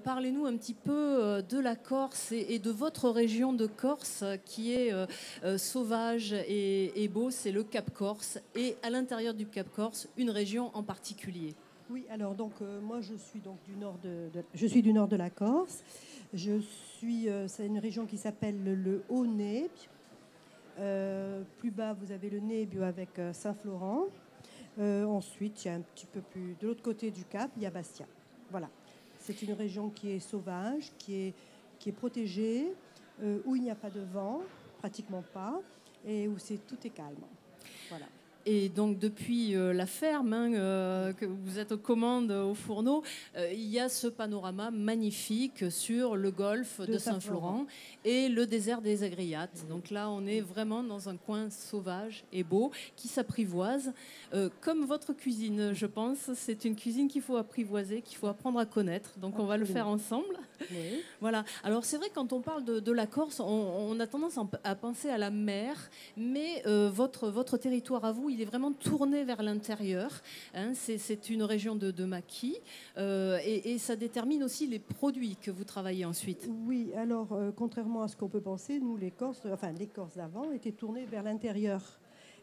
Parlez-nous un petit peu de la Corse et de votre région de Corse qui est sauvage et beau, c'est le Cap Corse. Et à l'intérieur du Cap Corse, une région en particulier. Oui, alors donc moi je suis donc je suis du nord de la Corse. C'est une région qui s'appelle le Haut-Nebbio. Plus bas, vous avez le Nebbio avec Saint-Florent. Ensuite, il y a un petit peu plus de l'autre côté du Cap, il y a Bastia. Voilà. C'est une région qui est sauvage, qui est protégée, où il n'y a pas de vent, pratiquement pas, et où tout est calme. Voilà. Et donc depuis la ferme, que vous êtes aux commandes au fourneau, il y a ce panorama magnifique sur le golfe de Saint-Florent et le désert des Agriates. Donc là, on est vraiment dans un coin sauvage et beau qui s'apprivoise. Comme votre cuisine, je pense, c'est une cuisine qu'il faut apprivoiser, qu'il faut apprendre à connaître. Donc on va le faire ensemble. Oui. Voilà. Alors c'est vrai, quand on parle de la Corse, on a tendance à penser à la mer, mais votre territoire à vous, il est vraiment tourné vers l'intérieur. Hein. C'est une région de maquis et ça détermine aussi les produits que vous travaillez ensuite. Oui, alors contrairement à ce qu'on peut penser, nous les Corses d'avant étaient tournés vers l'intérieur.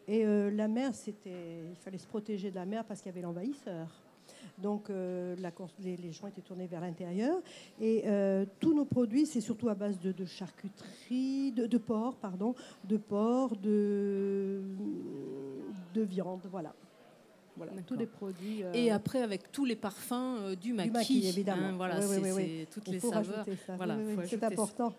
Et la mer, il fallait se protéger de la mer parce qu'il y avait l'envahisseur. Donc les gens étaient tournés vers l'intérieur. Et tous nos produits, c'est surtout à base de charcuterie, de porc, de viande, voilà. Voilà, tous les produits. Et après, avec tous les parfums du maquis, évidemment. Hein, voilà, oui. Toutes il les faut saveurs. Rajouter ça. Voilà, c'est important.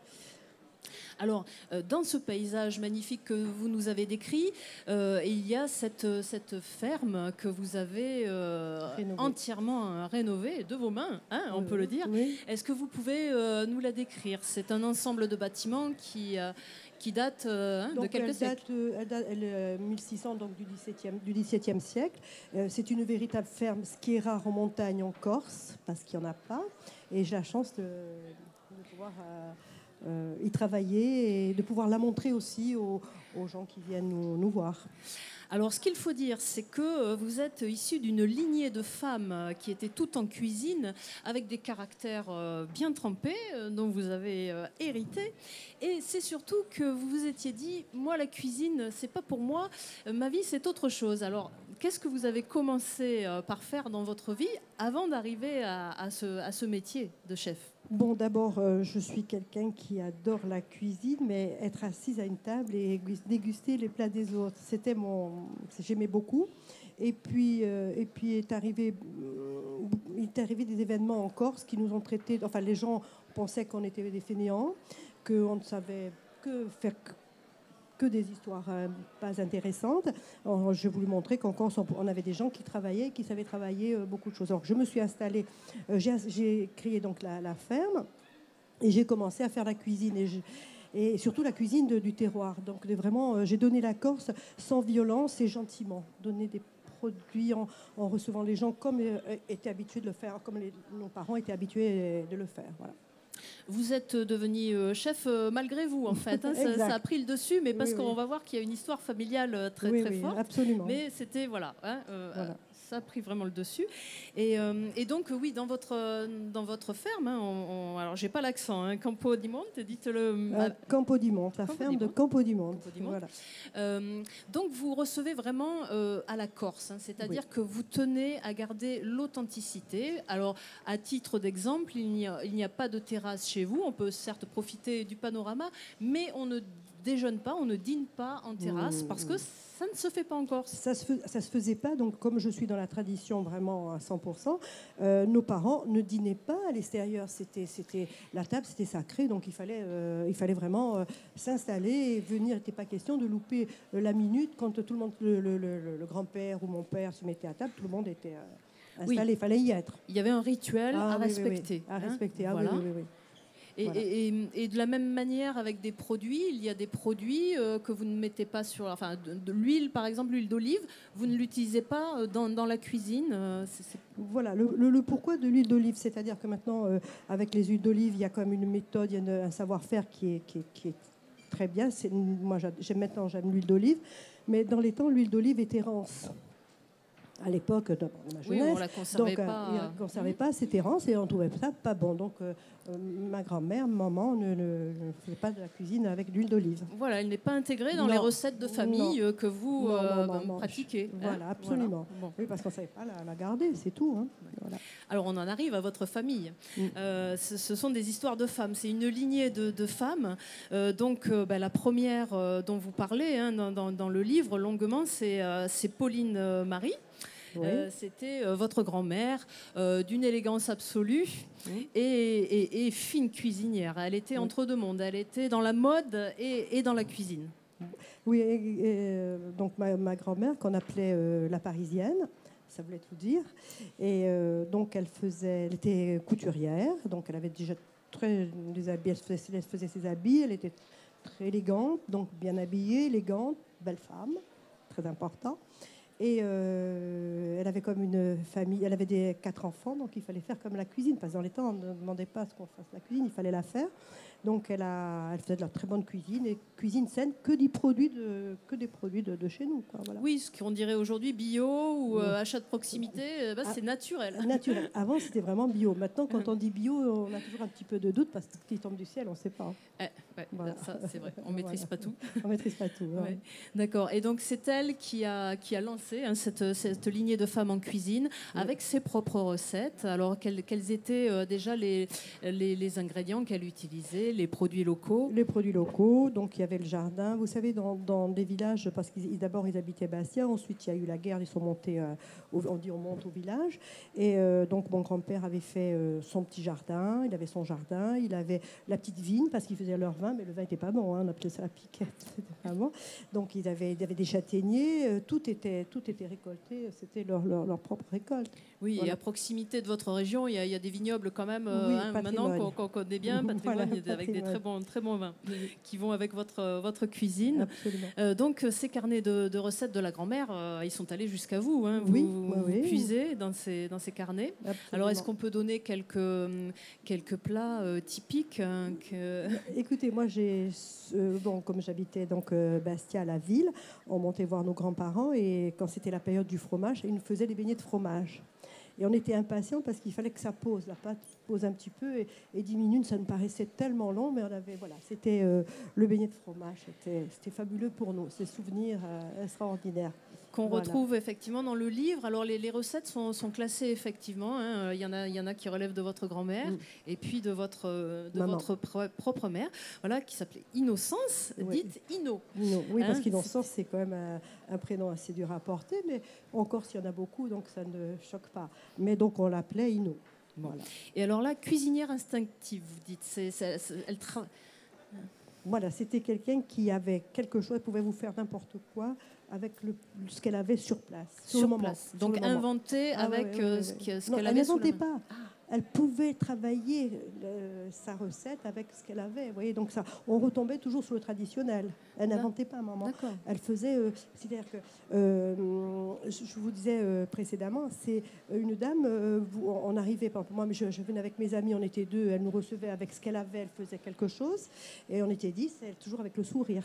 Alors, dans ce paysage magnifique que vous nous avez décrit, il y a cette ferme que vous avez entièrement rénovée de vos mains, hein, on peut le dire. Oui. Est-ce que vous pouvez nous la décrire? C'est un ensemble de bâtiments qui date de quelques siècles. Elle est 1600, donc du XVIIe siècle. C'est une véritable ferme, ce qui est rare en montagne en Corse, parce qu'il n'y en a pas. Et j'ai la chance de pouvoir y travailler et de pouvoir la montrer aussi aux gens qui viennent nous voir. Alors, ce qu'il faut dire, c'est que vous êtes issu d'une lignée de femmes qui étaient toutes en cuisine, avec des caractères bien trempés, dont vous avez hérité. Et c'est surtout que vous vous étiez dit, moi, la cuisine, c'est pas pour moi, ma vie, c'est autre chose. Alors, qu'est-ce que vous avez commencé par faire dans votre vie avant d'arriver à ce métier de chef? Bon, d'abord, je suis quelqu'un qui adore la cuisine, mais être assise à une table et déguster les plats des autres, j'aimais beaucoup. Et puis est arrivé des événements en Corse qui nous ont traités. Enfin, les gens pensaient qu'on était des fainéants, qu'on ne savait que faire que des histoires pas intéressantes. Alors, je voulais montrer qu'en Corse, on avait des gens qui travaillaient, qui savaient travailler beaucoup de choses. Alors, je me suis installée, j'ai créé donc la ferme et j'ai commencé à faire la cuisine et surtout la cuisine du terroir. Donc, vraiment, j'ai donné la Corse sans violence et gentiment. Donner des produits en recevant les gens comme étaient habitués de le faire, comme nos parents étaient habitués de le faire. Voilà. Vous êtes devenu chef malgré vous, en fait. Hein, ça a pris le dessus, mais parce qu'on va voir qu'il y a une histoire familiale très forte. Absolument. Mais c'était, voilà. Ça a pris vraiment le dessus. Et donc, oui, dans votre ferme, hein, alors j'ai pas l'accent, hein, Campo di Monte, dites-le. Campo di Monte, la ferme de Campo di Monte. Voilà. Donc, vous recevez vraiment à la Corse, hein, c'est-à-dire que vous tenez à garder l'authenticité. Alors, à titre d'exemple, il n'y a pas de terrasse chez vous. On peut certes profiter du panorama, mais on ne déjeune pas, on ne dîne pas en terrasse parce que ça ne se fait pas en Corse. Ça se faisait pas. Donc, comme je suis dans la tradition vraiment à 100%, nos parents ne dînaient pas à l'extérieur. La table, c'était sacré. Donc, il fallait vraiment s'installer et venir. Il n'était pas question de louper la minute quand tout le monde, le grand-père ou mon père se mettait à table. Tout le monde était installé. Il fallait y être. Il y avait un rituel à respecter. À respecter. Voilà. Oui. Et de la même manière avec des produits, il y a des produits que vous ne mettez pas sur... Enfin, de l'huile, par exemple, l'huile d'olive, vous ne l'utilisez pas dans la cuisine. Voilà, le pourquoi de l'huile d'olive, c'est-à-dire que maintenant, avec les huiles d'olive, il y a quand même une méthode, il y a un savoir-faire qui est très bien. Moi, j'aime l'huile d'olive, mais dans les temps, l'huile d'olive était rance. à l'époque de ma Oui, jeunesse. on la conservait Donc, pas. ils ne conservaient pas cette errance et on trouvait ça pas bon. Donc, ma grand-mère, maman, ne faisait pas de la cuisine avec de l'huile d'olive. Voilà, elle n'est pas intégrée dans Non, les recettes de famille non. que vous Non. pratiquez. Voilà, absolument. Voilà. Bon. Oui, parce qu'on ne savait pas la garder, c'est tout. Hein. Voilà. Alors, on en arrive à votre famille. Ce sont des histoires de femmes. C'est une lignée de femmes. La première dont vous parlez dans le livre longuement, c'est Pauline Marie. Oui. C'était votre grand-mère, d'une élégance absolue et fine cuisinière. Elle était entre deux mondes. Elle était dans la mode et dans la cuisine. Oui, donc ma grand-mère, qu'on appelait la Parisienne, ça voulait tout dire. Et donc elle était couturière, donc elle avait déjà des habits, elle faisait ses habits, elle était très élégante, donc bien habillée, élégante, belle femme, très important. Et elle avait comme une famille, elle avait 4 enfants, donc il fallait faire comme la cuisine, parce que dans les temps, on ne demandait pas à ce qu'on fasse la cuisine, il fallait la faire. Donc elle faisait de la très bonne cuisine, et cuisine saine, que des produits de chez nous. Quoi, voilà. Oui, ce qu'on dirait aujourd'hui bio ou achat de proximité, c'est naturel. Naturel. Avant, c'était vraiment bio. Maintenant, quand on dit bio, on a toujours un petit peu de doute, parce que ce qui tombe du ciel, on ne sait pas. Voilà. Ça, c'est vrai, on ne maîtrise pas tout. On maîtrise pas tout. Ouais. D'accord. Et donc, c'est elle qui a lancé cette lignée de femmes en cuisine avec ses propres recettes. Alors, quels étaient déjà les ingrédients qu'elle utilisait, les produits locaux? Les produits locaux. Donc, il y avait le jardin. Vous savez, dans des villages, parce qu'ils d'abord, ils habitaient Bastia. Ensuite, il y a eu la guerre. Ils sont montés, on monte au village. Et donc, mon grand-père avait fait son petit jardin. Il avait son jardin. Il avait la petite vigne, parce qu'ils faisaient leur vin, mais le vin n'était pas bon. On appelait ça la piquette. C'était pas bon. Donc, ils avaient des châtaigniers. Tout était récolté. C'était leur propre récolte. Oui, voilà. Et à proximité de votre région, il y a des vignobles quand même, maintenant qu'on connaît bien, patrimoine, avec des très bons vins qui vont avec votre cuisine. Donc, ces carnets de recettes de la grand-mère, ils sont allés jusqu'à vous. Hein. Vous puisez dans ces carnets. Absolument. Alors, est-ce qu'on peut donner quelques plats typiques Écoutez, moi, comme j'habitais Bastia, à la ville, on montait voir nos grands-parents et quand c'était la période du fromage, ils nous faisaient des beignets de fromage. Et on était impatients parce qu'il fallait que ça pose, la pâte pose un petit peu et 10 minutes, ça nous paraissait tellement long, mais c'était le beignet de fromage, c'était fabuleux pour nous, c'est souvenirs extraordinaires. Qu'on retrouve effectivement dans le livre. Alors les recettes sont classées effectivement. Hein. Il y en a qui relèvent de votre grand-mère et puis de votre propre mère, voilà, qui s'appelait Innocence, dite Inno. Oui, parce qu'Innocence c'est quand même un prénom assez dur à porter, mais en Corse il y en a beaucoup, donc ça ne choque pas. Mais donc on l'appelait Inno. Bon. Voilà. Et alors là, cuisinière instinctive, vous dites, Voilà, c'était quelqu'un qui avait quelque chose, elle pouvait vous faire n'importe quoi avec ce qu'elle avait sur place. Sur place. Donc inventer avec ce qu'elle avait sous la main. Elle n'inventait pas. Elle pouvait travailler sa recette avec ce qu'elle avait. Vous voyez, donc ça, on retombait toujours sur le traditionnel. Elle n'inventait pas un moment. Elle faisait. C'est-à-dire que je vous disais précédemment, c'est une dame. On arrivait, pour moi, mais je venais avec mes amis, on était 2. Elle nous recevait avec ce qu'elle avait. Elle faisait quelque chose, et on était 10. Elle toujours avec le sourire.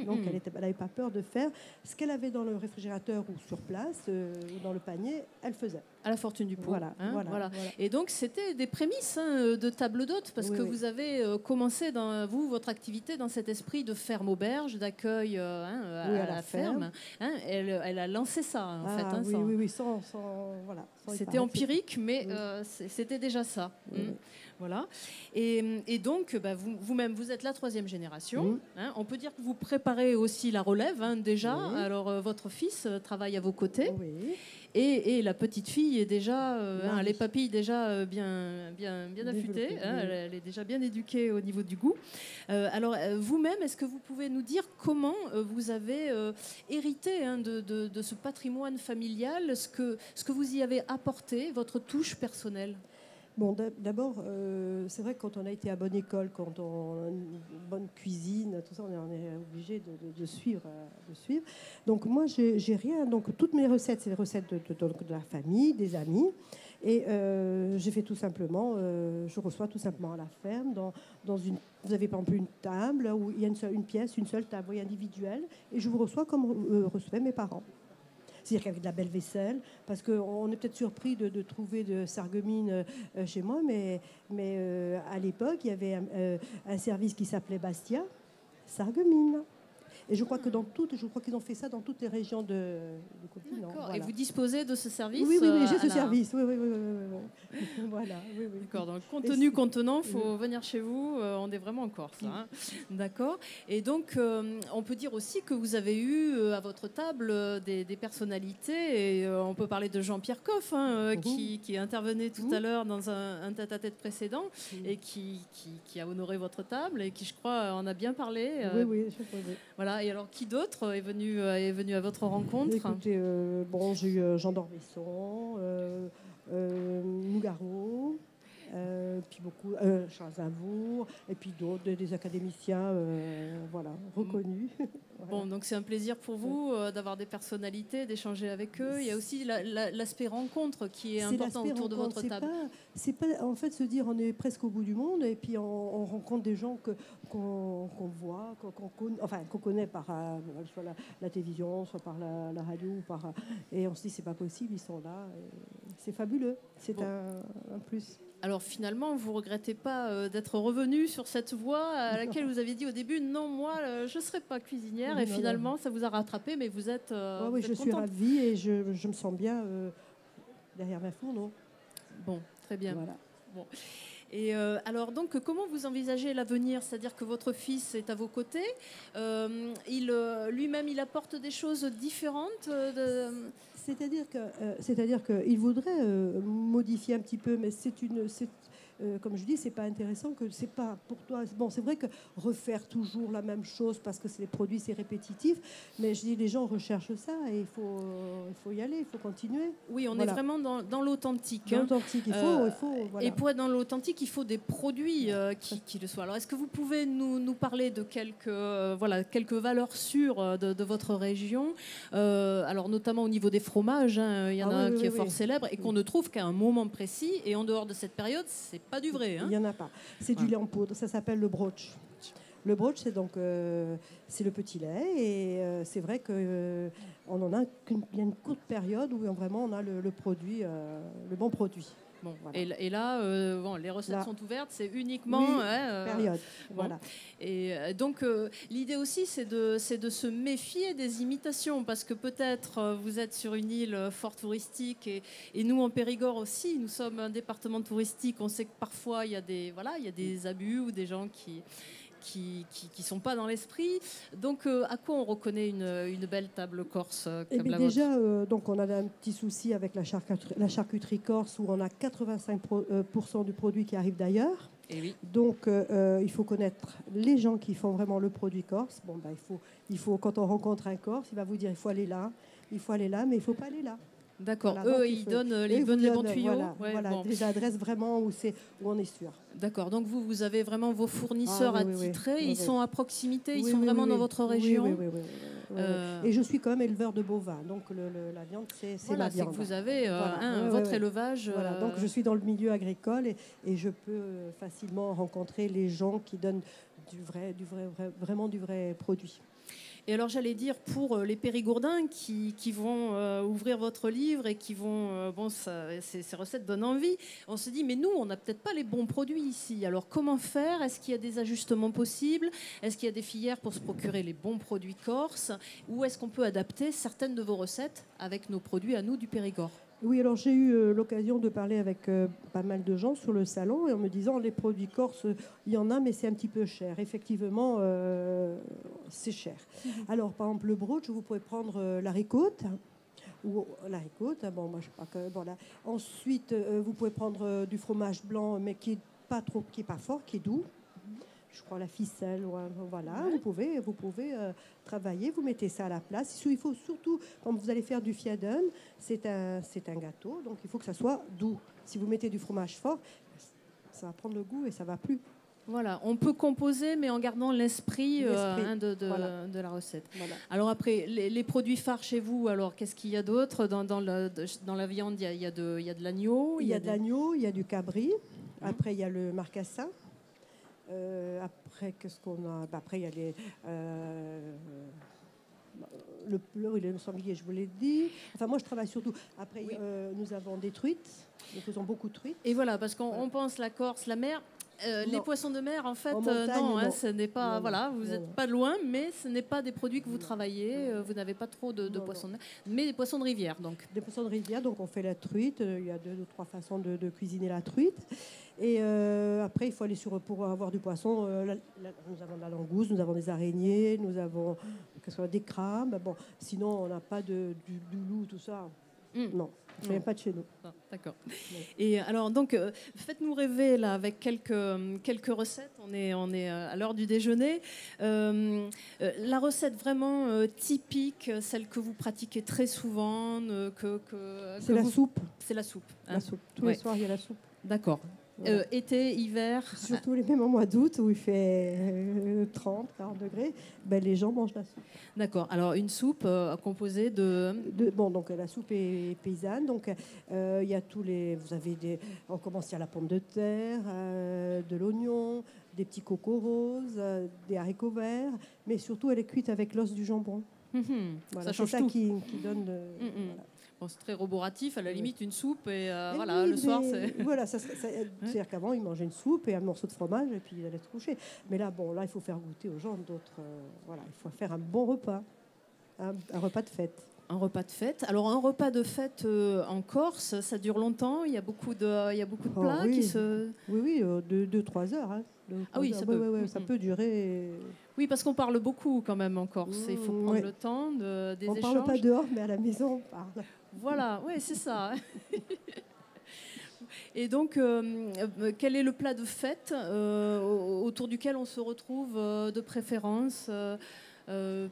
Donc elle n'avait pas peur de faire ce qu'elle avait dans le réfrigérateur ou sur place ou dans le panier, elle faisait. À la fortune du pot. Voilà. Et donc c'était des prémices de table d'hôte parce que vous avez commencé votre activité dans cet esprit de ferme auberge, d'accueil à la ferme. Elle a lancé ça en fait. Oui, sans c'était empirique, mais c'était déjà ça. Voilà. Et donc, vous-même, vous êtes la 3e génération. On peut dire que vous préparez aussi la relève, déjà. Alors, votre fils travaille à vos côtés. Et la petite fille est déjà, les papilles déjà bien affûtées. Elle est déjà bien éduquée au niveau du goût. Alors, vous-même, est-ce que vous pouvez nous dire comment vous avez hérité de ce patrimoine familial, ce que vous y avez apporté, votre touche personnelle? Bon, d'abord, c'est vrai que quand on a été à bonne école, quand on a une bonne cuisine, tout ça, on est obligé de suivre. Donc moi, j'ai rien. Donc toutes mes recettes, c'est les recettes de la famille, des amis. Et j'ai fait tout simplement, je reçois tout simplement à la ferme, vous avez par exemple une table où il y a une seule table individuelle, et je vous reçois comme recevaient mes parents. c'est-à-dire qu'avec de la belle vaisselle, parce qu'on est peut-être surpris de trouver de sarreguemines chez moi, mais à l'époque, il y avait un service qui s'appelait Bastia, sarreguemines. Et je crois je crois qu'ils ont fait ça dans toutes les régions du continent. Voilà. Et vous disposez de ce service? Oui, j'ai ce service. Oui. Voilà. Oui. D'accord. Donc, compte tenu contenant, il faut venir chez vous. On est vraiment en Corse. Hein. D'accord. Et donc, on peut dire aussi que vous avez eu à votre table des personnalités. Et on peut parler de Jean-Pierre Coff, hein, qui intervenait tout à l'heure dans un tête-à-tête précédent et qui a honoré votre table et qui, je crois, en a bien parlé. Oui, je crois. Voilà. Et alors, qui d'autre est venu à votre rencontre? Écoutez, j'ai eu Jean d'Ormesson, Nougaro, puis beaucoup Charles Aznavour, et puis d'autres, des académiciens, reconnus. Bon, donc c'est un plaisir pour vous d'avoir des personnalités, d'échanger avec eux. Il y a aussi l'aspect rencontre qui est important autour de votre table. C'est pas en fait se dire on est presque au bout du monde et puis on rencontre des gens qu'on voit, qu'on connaît par soit la télévision, soit par la radio, et on se dit c'est pas possible, ils sont là. C'est fabuleux, c'est un plus. Alors finalement, vous ne regrettez pas d'être revenu sur cette voie à laquelle vous aviez dit au début, non, moi, je ne serai pas cuisinière. Et finalement, ça vous a rattrapé, mais vous êtes oui, je suis ravie et je me sens bien derrière ma fourneau. Bon, très bien. Voilà. Bon. Et alors donc, comment vous envisagez l'avenir? C'est-à-dire que votre fils est à vos côtés. Lui-même, il apporte des choses différentes C'est-à-dire qu'il voudrait modifier un petit peu, mais comme je dis, c'est pas intéressant, que c'est pas pour toi. Bon, c'est vrai que refaire toujours la même chose parce que c'est des produits, c'est répétitif, mais je dis les gens recherchent ça et il faut y aller, il faut continuer. Oui, on est vraiment dans l'authentique. Dans l'authentique, il faut Et pour être dans l'authentique, il faut des produits qui le soient. Alors, est-ce que vous pouvez nous parler de quelques valeurs sûres de votre région, alors notamment au niveau des fromages, hein, il y en a un qui est fort célèbre et qu'on ne trouve qu'à un moment précis, et en dehors de cette période, c'est pas du vrai. Hein. Il n'y en a pas. C'est du lait en poudre, ça s'appelle le broach. Le broach, c'est donc c'est le petit lait, et c'est vrai qu'on en a une courte période où vraiment on a le produit, le bon produit. Bon, voilà. Et là, les recettes sont ouvertes, c'est uniquement période. Bon. Voilà. Et donc l'idée aussi, c'est de se méfier des imitations, parce que peut-être vous êtes sur une île fort touristique, et nous en Périgord aussi, nous sommes un département touristique. On sait que parfois il y a des abus ou des gens qui sont pas dans l'esprit. Donc, à quoi on reconnaît une belle table corse comme la vôtre? Déjà, donc on a un petit souci avec la charcuterie corse, où on a 85% du produit qui arrive d'ailleurs. Et oui. Donc, il faut connaître les gens qui font vraiment le produit corse. Bon, il faut, quand on rencontre un Corse, il va vous dire il faut aller là, mais il faut pas aller là. D'accord. Voilà, eux, ils donnent les bons tuyaux. Des adresses vraiment où on est sûr. D'accord. Donc vous avez vraiment vos fournisseurs attitrés. Ils sont à proximité. Ils sont vraiment dans votre région. Oui. Et je suis quand même éleveur de bovins. Donc la viande, c'est ma viande. C'est que vous avez votre élevage. Voilà. Donc je suis dans le milieu agricole et je peux facilement rencontrer les gens qui donnent vraiment du vrai produit. Et alors j'allais dire, pour les Périgourdins qui vont ouvrir votre livre et qui vont... ces recettes donnent envie. On se dit, mais nous, on n'a peut-être pas les bons produits ici. Alors comment faire? Est-ce qu'il y a des ajustements possibles? Est-ce qu'il y a des filières pour se procurer les bons produits corses? Ou est-ce qu'on peut adapter certaines de vos recettes avec nos produits à nous du Périgord? Oui, alors j'ai eu l'occasion de parler avec pas mal de gens sur le salon, et en me disant les produits corses, il y en a, mais c'est un petit peu cher. Effectivement, c'est cher. Alors, par exemple, le broach, vous pouvez prendre la ricotte. Ou la ricotte, bon, moi je crois que voilà. Ensuite, vous pouvez prendre du fromage blanc, mais qui est pas fort, qui est doux. Je crois la ficelle, voilà. Ouais. Vous pouvez travailler, vous mettez ça à la place. Il faut surtout, quand vous allez faire du fiaden, c'est un gâteau, donc il faut que ça soit doux. Si vous mettez du fromage fort, ça va prendre le goût et ça va plus. Voilà, on peut composer, mais en gardant l'esprit de la recette. Voilà. Alors après, les produits phares chez vous, alors qu'est-ce qu'il y a d'autre dans la viande? Il y a de l'agneau. Il y a de l'agneau, il y a du cabri. Après, il y a le marcassin. Après, qu'est-ce qu'on a? Après, il y a Le sanglier, je vous l'ai dit. Enfin, moi, je travaille surtout. Après, nous avons des truites. Nous faisons beaucoup de truites. Et voilà, parce qu'on pense la Corse, la mer. Les poissons de mer, en fait, montagne, non, hein, non. ce n'est pas. Non, voilà, vous n'êtes pas loin, mais ce n'est pas des produits que vous travaillez. Vous n'avez pas trop de poissons de mer, mais des poissons de rivière, donc. Des poissons de rivière, donc on fait la truite. Il y a 2 ou 3 façons de cuisiner la truite. Et après, il faut aller pour avoir du poisson. Nous avons de la langouste, nous avons des araignées, nous avons des crabes. Bon, sinon, on n'a pas du loup, tout ça. Non, ça vient pas de chez nous. Ah, d'accord. Et alors, donc, faites-nous rêver là avec quelques recettes. On est à l'heure du déjeuner. La recette vraiment typique, celle que vous pratiquez très souvent, c'est la soupe. C'est la soupe. La soupe. Tous les soirs, il y a la soupe. D'accord. Voilà. Été, hiver. Surtout les mêmes au mois d'août où il fait 30, 40 degrés, ben, les gens mangent la soupe. D'accord. Alors une soupe composée de... Bon, donc la soupe est paysanne. Donc il y a on commence, il y a la pomme de terre, de l'oignon, des petits cocos roses, des haricots verts, mais surtout elle est cuite avec l'os du jambon. Voilà, ça change c'est ça tout. qui donne... Voilà. Bon, c'est très roboratif, à la limite une soupe et voilà, oui, le soir c'est... Voilà, c'est-à-dire qu'avant ils mangeaient une soupe et un morceau de fromage et puis ils allaient se coucher. Mais là, il faut faire goûter aux gens d'autres... voilà, il faut faire un bon repas, un repas de fête. Un repas de fête. Alors un repas de fête en Corse, ça dure longtemps. Il y a beaucoup de plats qui se... Oui, 2-3 heures. Hein. Ah oui, ça peut. Ça peut durer... Oui, parce qu'on parle beaucoup quand même en Corse. Il faut prendre le temps des échanges. On ne parle pas dehors, mais à la maison, on parle. Voilà, oui, c'est ça. Et donc, quel est le plat de fête autour duquel on se retrouve de préférence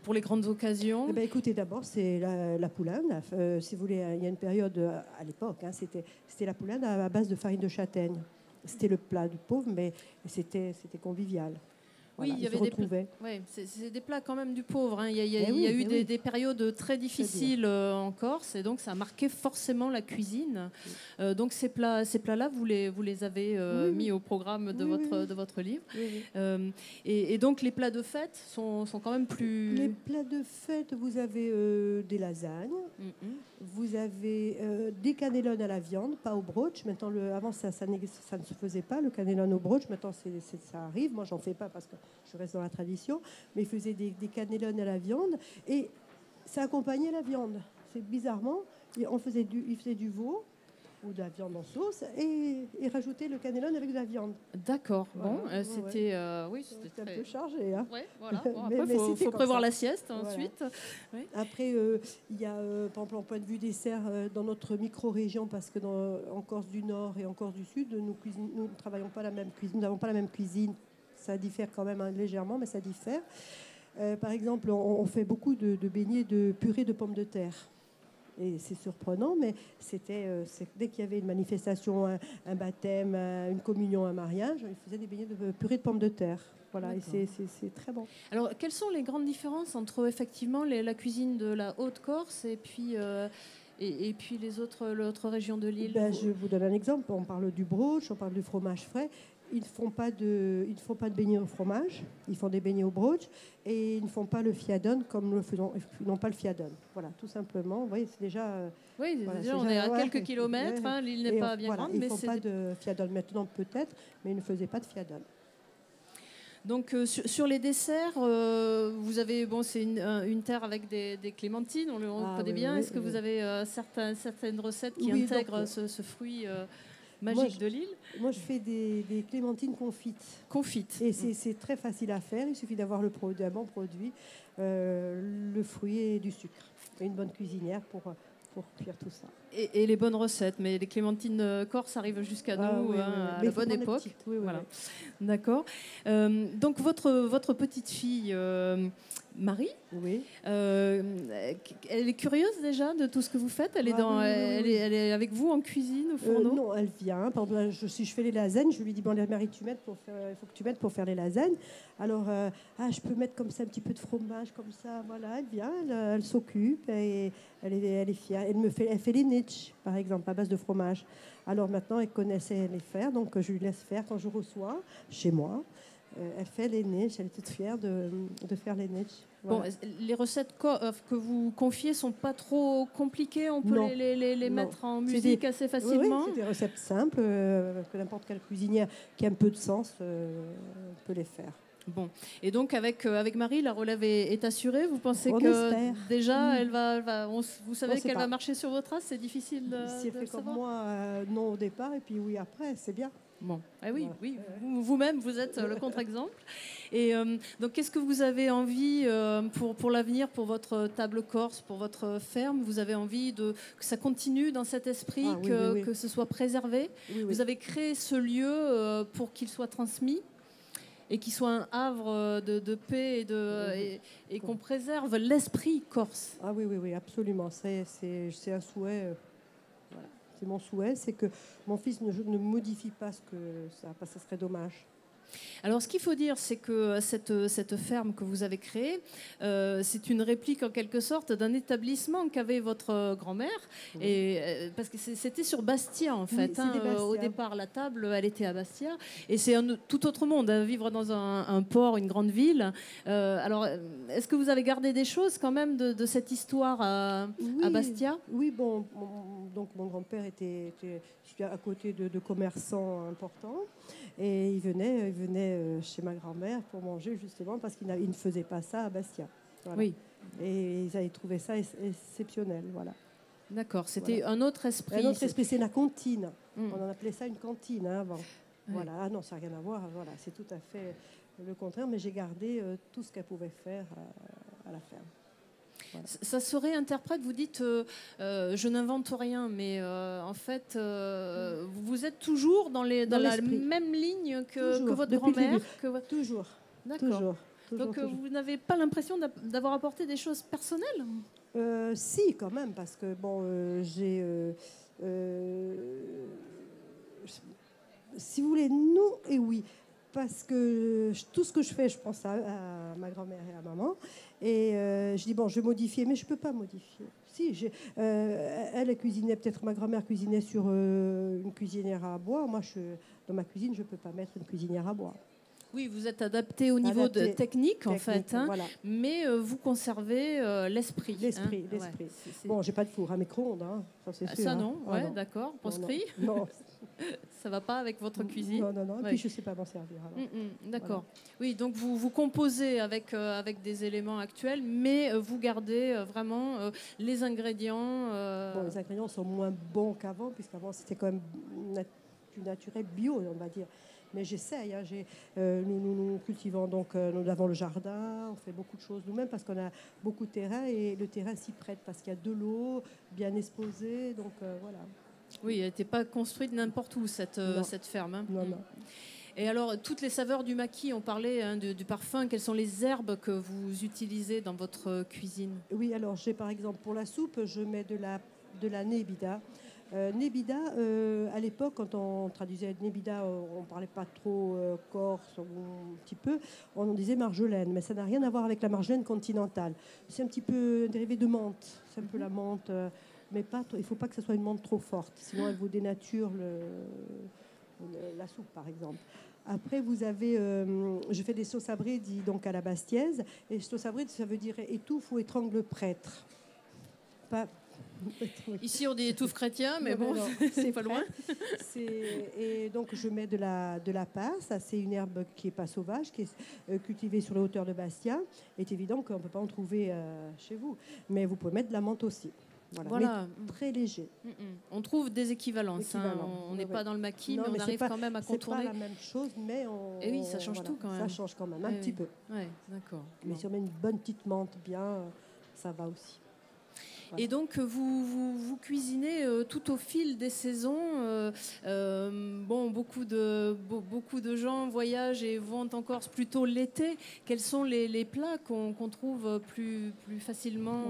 pour les grandes occasions? Eh bien, écoutez, d'abord, c'est la poulane. Si vous voulez, il y a une période, à l'époque, hein, c'était la poulane à base de farine de châtaigne. C'était le plat du pauvre, mais c'était convivial. Voilà, oui, il y avait des plats. Ouais, c'est des plats quand même du pauvre. Hein. Il y a eu des périodes très difficiles en Corse, et donc ça a marqué forcément la cuisine. Donc ces plats-là, vous les avez mis au programme de votre livre. Et donc les plats de fête sont quand même plus... Les plats de fête, vous avez des lasagnes, vous avez des cannellones à la viande, pas au broach. Maintenant, avant ça ne se faisait pas, le cannellone au broach. Maintenant, ça arrive. Moi, j'en fais pas parce que je reste dans la tradition, mais ils faisaient des cannellones à la viande et ça accompagnait la viande. C'est bizarrement, ils faisaient du veau ou de la viande en sauce et rajoutaient le cannellone avec de la viande. D'accord. Bon, c'était c'était un peu chargé. Hein. Ouais, voilà. Bon, après, il faut prévoir la sieste ensuite. Ouais. Après, il y a, par exemple, en point de vue dessert, dans notre micro-région, parce que en Corse du Nord et en Corse du Sud, nous ne travaillons pas la même cuisine, nous n'avons pas la même cuisine. Ça diffère quand même légèrement, mais ça diffère. Par exemple, on fait beaucoup de beignets de purée de pommes de terre. Et c'est surprenant, mais dès qu'il y avait une manifestation, un baptême, une communion, un mariage, ils faisaient des beignets de purée de pommes de terre. Voilà, et c'est très bon. Alors, quelles sont les grandes différences entre effectivement la cuisine de la Haute-Corse et puis l'autre région de l'île? Je vous donne un exemple. On parle du broach, on parle du fromage frais. Ils ne font pas de beignets au fromage, ils font des beignets au broach et ils ne font pas le fiadone comme ils n'ont pas le fiadone. Voilà, tout simplement. Vous voyez, c'est déjà... déjà, on est à quelques kilomètres, hein, l'île n'est pas bien grande. Ils ne font pas de fiadone maintenant peut-être, mais ils ne faisaient pas de fiadone. Donc sur les desserts, vous avez c'est une terre avec des clémentines, on le connaît bien. Est-ce que vous avez certaines recettes qui intègrent ce fruit magique de l'île? Moi, je fais des clémentines confites. Confites. Et c'est très facile à faire. Il suffit d'avoir un bon produit, le fruit et du sucre. Et une bonne cuisinière pour cuire tout ça. Et les bonnes recettes. Mais les clémentines corses arrivent jusqu'à nous à la bonne époque. Voilà. D'accord. Donc votre petite fille... Marie, elle est curieuse déjà de tout ce que vous faites. Elle est avec vous en cuisine au fourneau? Non, elle vient. Par exemple, si je fais les lasagnes, je lui dis Marie, il faut que tu m'aides pour faire les lasagnes. Alors, je peux mettre comme ça un petit peu de fromage comme ça. Voilà, elle vient, elle s'occupe et elle est fière. Elle fait les nitsch, par exemple, à base de fromage. Alors maintenant, elle connaissait les faire, donc je lui laisse faire quand je reçois chez moi. elle fait les neiges, elle est toute fière de faire les neiges. Bon, Voilà. les recettes que vous confiez sont pas trop compliquées, on peut Non, les non. mettre en C'est musique assez oui, facilement. c'est des recettes simples que n'importe quelle cuisinière qui a un peu de sens peut les faire. Bon, et donc avec Marie, la relève est assurée. Vous pensez On que espère. déjà, vous savez sait qu'elle pas. va marcher sur vos traces. C'est difficile Si elle de fait le comme savoir. moi, non au départ, et puis oui après, c'est bien. Bon, ah oui, Voilà. oui, vous-même, vous êtes le contre-exemple. Et donc, qu'est-ce que vous avez envie pour l'avenir, pour votre table corse, pour votre ferme? Vous avez envie que ça continue dans cet esprit, Ah, oui, oui, oui. que ce soit préservé? Oui, oui. Vous avez créé ce lieu pour qu'il soit transmis et qu'il soit un havre de paix et qu'on préserve l'esprit corse. Ah oui, oui, oui, absolument. C'est un souhait. Voilà. C'est mon souhait, c'est que mon fils ne modifie pas ça, parce que ce serait dommage. Alors, ce qu'il faut dire, c'est que cette ferme que vous avez créée, c'est une réplique en quelque sorte d'un établissement qu'avait votre grand-mère. Oui. Et parce que c'était sur Bastia, en fait. c'était Bastia. Au départ, la table, elle était à Bastia. Et c'est un tout autre monde, vivre dans un port, une grande ville. Alors, est-ce que vous avez gardé des choses quand même de cette histoire à Bastia? Oui, bon, donc mon grand-père était à côté de commerçants importants. Et il venait chez ma grand-mère pour manger, justement, parce qu'il ne faisait pas ça à Bastia. Voilà. Oui. Et ils avaient trouvé ça exceptionnel. Voilà. D'accord, c'était un autre esprit. Un autre esprit, c'est la cantine. Mm. On en appelait ça une cantine avant. Oui. Voilà. Ah non, ça n'a rien à voir. Voilà. C'est tout à fait le contraire, mais j'ai gardé tout ce qu'elle pouvait faire à la ferme. Voilà. Ça se réinterprète, vous dites je n'invente rien, mais en fait vous êtes toujours dans la même ligne que votre grand-mère. Toujours. D'accord. Donc vous n'avez pas l'impression d'avoir apporté des choses personnelles? Si, quand même, parce que bon, si vous voulez, non et oui. Parce que tout ce que je fais, je pense à ma grand-mère et à maman. Et je dis, bon, je vais modifier, mais je ne peux pas modifier. Si, elle cuisinait, peut-être ma grand-mère cuisinait sur une cuisinière à bois. Moi, dans ma cuisine, je ne peux pas mettre une cuisinière à bois. Oui, vous êtes adapté au niveau technique, en fait, voilà. Mais vous conservez l'esprit. L'esprit. Ouais, bon, j'ai pas de four à micro-ondes, ça c'est sûr. Ça non, ouais, d'accord. Proscrit. Non. Ça va pas avec votre cuisine? Non. Et puis je sais pas m'en servir. D'accord. Voilà. Oui, donc vous composez avec des éléments actuels, mais vous gardez vraiment les ingrédients. Bon, les ingrédients sont moins bons qu'avant, puisqu'avant c'était quand même plus naturel, bio, on va dire. Mais j'essaye. Nous cultivons, donc nous avons le jardin, on fait beaucoup de choses nous-mêmes parce qu'on a beaucoup de terrain et le terrain s'y prête parce qu'il y a de l'eau bien exposée. Donc voilà. Oui, elle n'était pas construite n'importe où, cette ferme. Non. Et alors, toutes les saveurs du maquis, on parlait du parfum. Quelles sont les herbes que vous utilisez dans votre cuisine? Oui, alors j'ai par exemple pour la soupe, je mets de la nébida. Nébida, à l'époque, quand on traduisait nébida, on ne parlait pas trop corse, ou un petit peu, on disait marjolaine, mais ça n'a rien à voir avec la marjolaine continentale. C'est un petit peu dérivé de menthe, c'est un peu la menthe, mais pas. Il ne faut pas que ce soit une menthe trop forte, sinon elle vous dénature la soupe, par exemple. Après, vous avez, je fais des sauces à bridi, donc à la bastiaise, et sauce à bridi, ça veut dire étouffe ou étrangle prêtre. Pas. Ici, on dit étouffe chrétien, mais bon, c'est pas loin. Et donc, je mets de la passe. Ça, c'est une herbe qui n'est pas sauvage, qui est cultivée sur les hauteurs de Bastia. Il est évident qu'on ne peut pas en trouver chez vous. Mais vous pouvez mettre de la menthe aussi. Voilà. Mais très léger. On trouve des équivalences. On n'est pas dans le maquis, mais on arrive quand même à contourner. C'est pas la même chose, mais Et oui, ça change tout quand même. Ça change quand même, un petit peu. Oui, d'accord. Mais si on met une bonne petite menthe bien, ça va aussi. Voilà. Et donc, vous cuisinez tout au fil des saisons. Beaucoup de gens voyagent et vont en Corse plutôt l'été. Quels sont les plats qu'on trouve plus facilement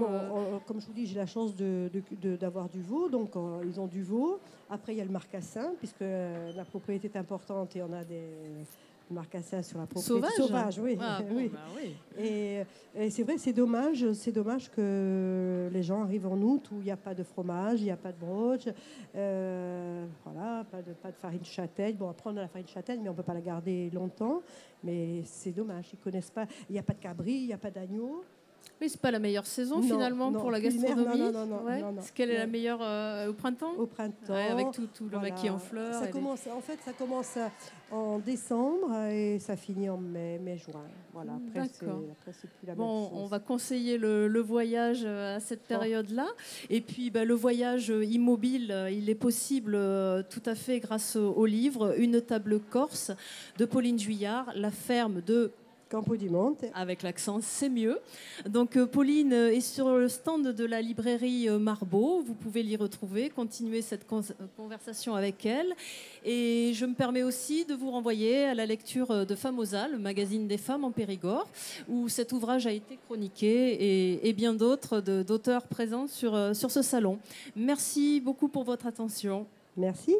Comme je vous dis, j'ai la chance d'avoir du veau. Donc, ils ont du veau. Après, il y a le marcassin, puisque la propriété est importante et on a Marcassin sur la propriété Sauvage. oui. Ah, bon, oui. bah oui. Et c'est vrai, c'est dommage que les gens arrivent en août où il n'y a pas de fromage, il n'y a pas de broche, voilà, pas de farine châtaigne. Bon, après on a la farine châtaigne, mais on ne peut pas la garder longtemps. Mais c'est dommage, ils connaissent pas. Il n'y a pas de cabri, il n'y a pas d'agneau. Oui, c'est pas la meilleure saison Non, finalement non, pour la culinaire, gastronomie. non. Est-ce qu'elle est la meilleure au printemps? Au printemps. Ouais, avec tout le voilà. maquis en fleurs. En fait, ça commence en décembre et ça finit en mai, juin. Voilà. Après, c'est plus la même chose. On va conseiller le voyage à cette période-là. Et puis, le voyage immobile, il est possible tout à fait grâce au livre Une table corse de Pauline Juillard, la ferme de Campo di Monte. Avec l'accent, c'est mieux. Donc, Pauline est sur le stand de la librairie Marbeau. Vous pouvez l'y retrouver, continuer cette conversation avec elle. Et je me permets aussi de vous renvoyer à la lecture de Famosa, le magazine des femmes en Périgord, où cet ouvrage a été chroniqué et bien d'autres d'auteurs présents sur ce salon. Merci beaucoup pour votre attention. Merci.